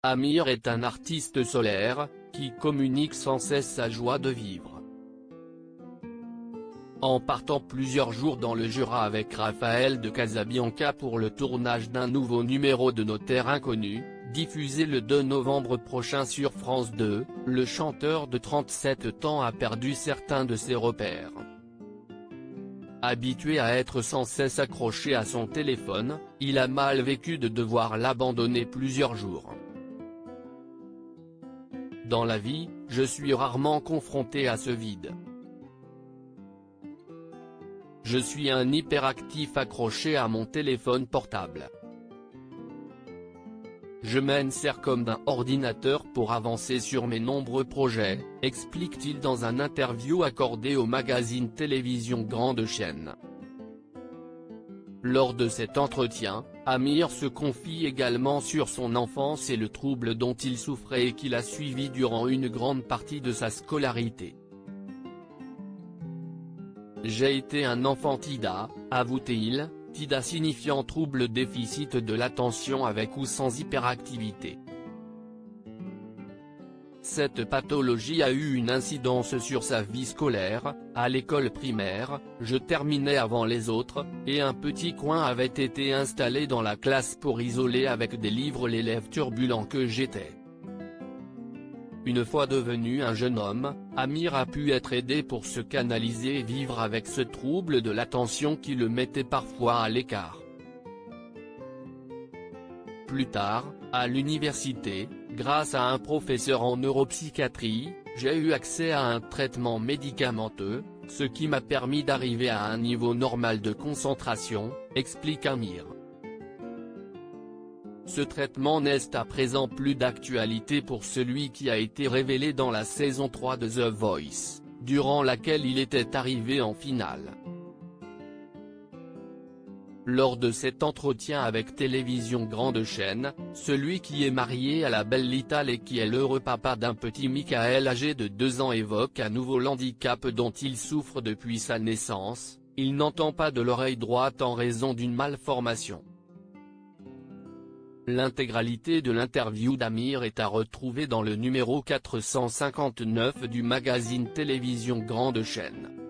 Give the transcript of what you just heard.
Amir est un artiste solaire, qui communique sans cesse sa joie de vivre. En partant plusieurs jours dans le Jura avec Raphaël de Casabianca pour le tournage d'un nouveau numéro de Notaire inconnu, diffusé le 2 novembre prochain sur France 2, le chanteur de 37 ans a perdu certains de ses repères. Habitué à être sans cesse accroché à son téléphone, il a mal vécu de devoir l'abandonner plusieurs jours. Dans la vie, je suis rarement confronté à ce vide. Je suis un hyperactif accroché à mon téléphone portable. Je m'insère comme d'un ordinateur pour avancer sur mes nombreux projets, explique-t-il dans un interview accordé au magazine Télévision Grande Chaîne. Lors de cet entretien, Amir se confie également sur son enfance et le trouble dont il souffrait et qu'il a suivi durant une grande partie de sa scolarité. J'ai été un enfant TIDA, avoue-t-il, TIDA signifiant trouble déficit de l'attention avec ou sans hyperactivité. Cette pathologie a eu une incidence sur sa vie scolaire. À l'école primaire, je terminais avant les autres, et un petit coin avait été installé dans la classe pour isoler avec des livres l'élève turbulent que j'étais. Une fois devenu un jeune homme, Amir a pu être aidé pour se canaliser et vivre avec ce trouble de l'attention qui le mettait parfois à l'écart. Plus tard, à l'université, grâce à un professeur en neuropsychiatrie, j'ai eu accès à un traitement médicamenteux, ce qui m'a permis d'arriver à un niveau normal de concentration, explique Amir. Ce traitement n'est à présent plus d'actualité pour celui qui a été révélé dans la saison 3 de The Voice, durant laquelle il était arrivé en finale. Lors de cet entretien avec Télévision Grande Chaîne, celui qui est marié à la belle Lital et qui est l'heureux papa d'un petit Michael âgé de 2 ans évoque à nouveau l'handicap dont il souffre depuis sa naissance. Il n'entend pas de l'oreille droite en raison d'une malformation. L'intégralité de l'interview d'Amir est à retrouver dans le numéro 459 du magazine Télévision Grande Chaîne.